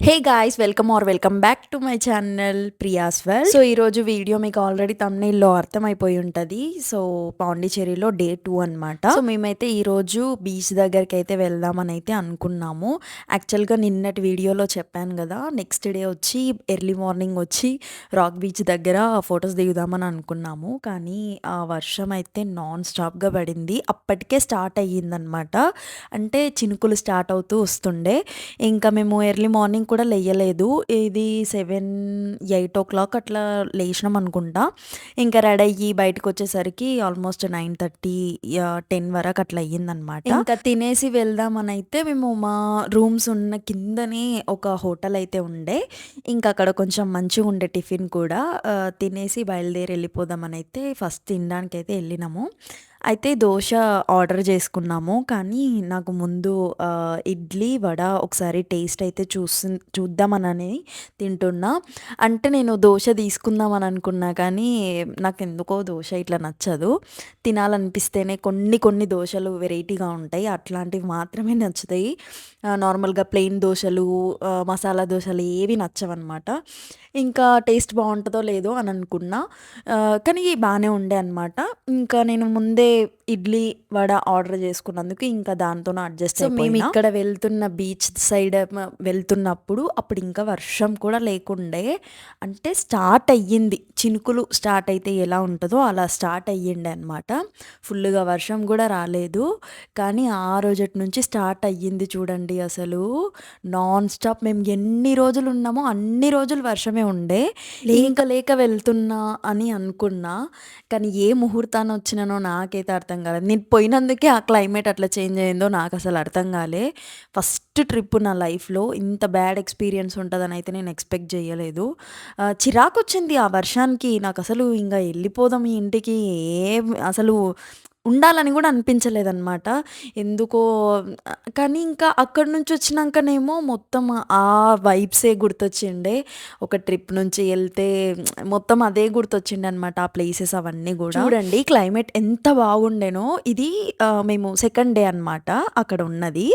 Hey guys welcome back to my channel Priya's well. So ఈరోజు video మీకు already తమ్నైల్లో అర్థమైపోయి ఉంటుంది. సో పాండిచేరిలో డే 2 అనమాట. సో మేమైతే ఈరోజు బీచ్ దగ్గరికి అయితే వెళ్దామని అయితే అనుకున్నాము. యాక్చువల్గా నిన్నటి వీడియోలో చెప్పాను కదా, నెక్స్ట్ డే వచ్చి ఎర్లీ మార్నింగ్ వచ్చి రాక్ బీచ్ దగ్గర ఫొటోస్ దిగుదామని అనుకున్నాము. కానీ ఆ వర్షం అయితే నాన్ స్టాప్గా పడింది. అప్పటికే స్టార్ట్ అయ్యిందనమాట. అంటే చినుకులు స్టార్ట్ అవుతూ వస్తుండే. ఇంకా మేము ఎర్లీ మార్నింగ్ కూడా లేయలేదు. ఇది 7-8 అట్లా లేచినాం అనుకుంటా. ఇంకా రెడీ అయ్యి బయటకు వచ్చేసరికి ఆల్మోస్ట్ 9:30 10 వరకు అట్లా అయ్యిందనమాట. ఇంకా తినేసి వెళ్దామని అయితే మేము మా రూమ్స్ ఉన్న కిందనే ఒక హోటల్ అయితే ఉండే. ఇంకా అక్కడ కొంచెం మంచిగా ఉండే టిఫిన్ కూడా తినేసి బయలుదేరి వెళ్ళిపోదామని అయితే ఫస్ట్ తినడానికి అయితే వెళ్ళినాము. అయితే దోశ ఆర్డర్ చేసుకున్నాము. కానీ నాకు ముందు ఇడ్లీ వడ ఒకసారి టేస్ట్ అయితే చూద్దామనని తింటున్నా. అంటే నేను దోశ తీసుకుందామని అనుకున్నా కానీ నాకు ఎందుకో దోశ ఇట్లా నచ్చదు. తినాలనిపిస్తేనే కొన్ని దోశలు వెరైటీగా ఉంటాయి, అట్లాంటివి మాత్రమే నచ్చుతాయి. నార్మల్గా ప్లెయిన్ దోశలు మసాలా దోశలు ఏవి నచ్చవన్నమాట. ఇంకా టేస్ట్ బాగుంటుందో లేదో అని అనుకున్నా. కానీ బాగానే ఉండే అనమాట. ఇంకా నేను ముందే ఇడ్లీ వడ ఆర్డర్ చేసుకున్నందుకు ఇంకా దాంతోనే అడ్జస్ట్ అయిపోయినా. మేము ఇక్కడ వెళ్తున్న బీచ్ సైడ్ వెళ్తున్నప్పుడు అప్పుడు ఇంకా వర్షం కూడా లేకుండే. అంటే స్టార్ట్ అయ్యింది, చినుకులు స్టార్ట్ అయితే ఎలా ఉంటుందో అలా స్టార్ట్ అయ్యిండే అనమాట. ఫుల్గా వర్షం కూడా రాలేదు. కానీ ఆ రోజటి నుంచి స్టార్ట్ అయ్యింది చూడండి. అసలు నాన్ స్టాప్ మేము ఎన్ని రోజులు ఉన్నామో అన్ని రోజులు వర్షమే ఉండే. లేక వెళ్తున్నా అని అనుకున్నా. కానీ ఏ ముహూర్తాన వచ్చినానో నాకైతే అర్థం కాలేదు. నేను పోయినందుకే ఆ క్లైమేట్ అట్లా చేంజ్ అయిందో నాకు అసలు అర్థం కాలే. ఫస్ట్ ట్రిప్ నా లైఫ్లో ఇంత బ్యాడ్ ఎక్స్పీరియన్స్ ఉంటుందని అయితే నేను ఎక్స్పెక్ట్ చేయలేదు. చిరాకు వచ్చింది ఆ వర్షానికి. నాకు అసలు ఇంకా వెళ్ళిపోదాం ఈ ఇంటికి, అసలు ఉండాలని కూడా అనిపించలేదన్నమాట ఎందుకో. కానీ ఇంకా అక్కడి నుంచి వచ్చినాకనేమో మొత్తం ఆ వైబ్సే గుర్తొచ్చిండే. ఒక ట్రిప్ నుంచి వెళ్తే మొత్తం అదే గుర్తొచ్చిండే అనమాట, ఆ ప్లేసెస్ అవన్నీ కూడా. చూడండి క్లైమేట్ ఎంత బాగుండేనో. ఇది మేము సెకండ్ డే అనమాట అక్కడ ఉన్నది.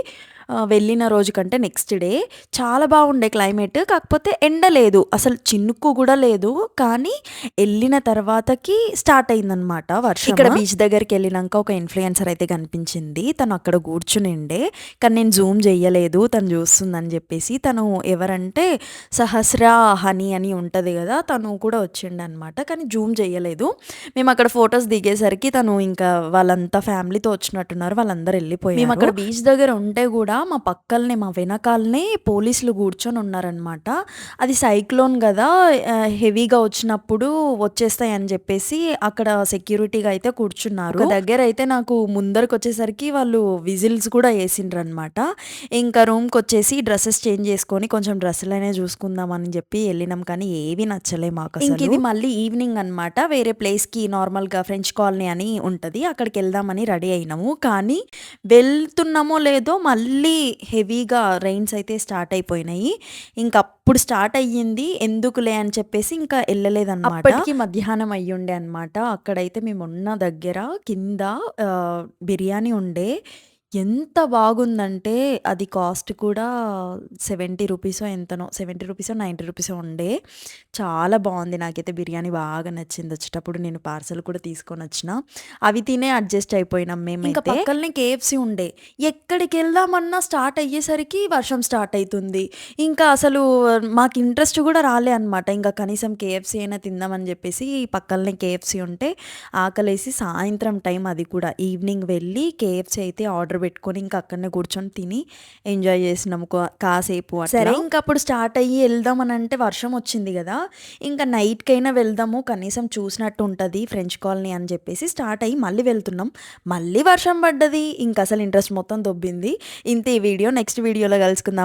వెళ్ళిన రోజు కంటే నెక్స్ట్ డే చాలా బాగుండే క్లైమేట్. కాకపోతే ఎండ లేదు, అసలు చినుకు కూడా లేదు. కానీ వెళ్ళిన తర్వాతకి స్టార్ట్ అయిందనమాట వర్షం. ఇక్కడ బీచ్ దగ్గరికి వెళ్ళినాక ఒక ఇన్ఫ్లుయెన్సర్ అయితే కనిపించింది. తను అక్కడ కూర్చునిండే. కానీ నేను జూమ్ చేయలేదు, తను చూస్తుందని చెప్పేసి. తను ఎవరంటే సహస్ర హనీ అని ఉంటుంది కదా, తను కూడా వచ్చిండే అనమాట. కానీ జూమ్ చేయలేదు. మేము అక్కడ ఫొటోస్ దిగేసరికి తను ఇంకా వాళ్ళంతా ఫ్యామిలీతో వచ్చినట్టున్నారు, వాళ్ళందరూ వెళ్ళిపోయారు. మేము అక్కడ బీచ్ దగ్గర ఉంటే కూడా మా పక్కలనే మా వెనకాలనే పోలీసులు కూర్చొని ఉన్నారనమాట. అది సైక్లోన్ కదా, హెవీగా వచ్చినప్పుడు వచ్చేస్తాయి అని చెప్పేసి అక్కడ సెక్యూరిటీగా అయితే కూర్చున్నారు. దగ్గర అయితే నాకు ముందరకు వచ్చేసరికి వాళ్ళు విజిల్స్ కూడా వేసిండ్రు అనమాట. ఇంకా రూమ్కి వచ్చేసి డ్రెస్సెస్ చేంజ్ చేసుకొని కొంచెం డ్రెస్సులనే చూసుకుందామని చెప్పి వెళ్ళినాం. కానీ ఏవి నచ్చలే మాకు. ఇంక ఇది మళ్ళీ ఈవినింగ్ అనమాట. వేరే ప్లేస్కి నార్మల్గా ఫ్రెంచ్ కాలనీ అని ఉంటుంది, అక్కడికి వెళ్దామని రెడీ అయినాము. కానీ వెళ్తున్నామో లేదో మళ్ళీ హెవీగా రెయిన్స్ అయితే స్టార్ట్ అయిపోయినాయి. ఇంకా అప్పుడు స్టార్ట్ అయ్యింది, ఎందుకులే అని చెప్పేసి ఇంకా వెళ్ళలేదన్నమాట. అప్పటికి మధ్యాహ్నం అయ్యుండే అనమాట. అక్కడైతే మేము ఉన్న దగ్గర కింద బిర్యానీ ఉండే. ఎంత బాగుందంటే అది కాస్ట్ కూడా 70 రూపీసో ఎంతనో, 70 రూపీసో 90 రూపీసో ఉండే. చాలా బాగుంది. నాకైతే బిర్యానీ బాగా నచ్చింది. వచ్చేటప్పుడు నేను పార్సల్ కూడా తీసుకొని వచ్చిన. అవి తినే అడ్జస్ట్ అయిపోయినాం మేము. ఇంకా పక్కనే కేఎఫ్సి ఉండే. ఎక్కడికి వెళ్దామన్నా స్టార్ట్ అయ్యేసరికి వర్షం స్టార్ట్ అవుతుంది. ఇంకా అసలు మాకు ఇంట్రెస్ట్ కూడా రాలే అనమాట. ఇంకా కనీసం కేఎఫ్సి అయినా తిందామని చెప్పేసి పక్కనే కేఎఫ్సి ఉంటే ఆకలేసి సాయంత్రం టైం, అది కూడా ఈవినింగ్ వెళ్ళి కేఎఫ్సి అయితే ఆర్డర్ పెట్టుకొని ఇంకా అక్కడనే కూర్చొని తిని ఎంజాయ్ చేసినాము కాసేపు. సరే ఇంకా అప్పుడు స్టార్ట్ అయ్యి వెళ్దామని అంటే వర్షం వచ్చింది కదా, ఇంకా నైట్కైనా వెళ్దాము కనీసం చూసినట్టు ఉంటుంది ఫ్రెంచ్ కాలనీ అని చెప్పేసి స్టార్ట్ అయ్యి మళ్ళీ వెళ్తున్నాం. మళ్ళీ వర్షం పడ్డది. ఇంకా అసలు ఇంట్రెస్ట్ మొత్తం దొబ్బింది. ఇంత ఈ వీడియో. నెక్స్ట్ వీడియోలో కలుసుకుందాం.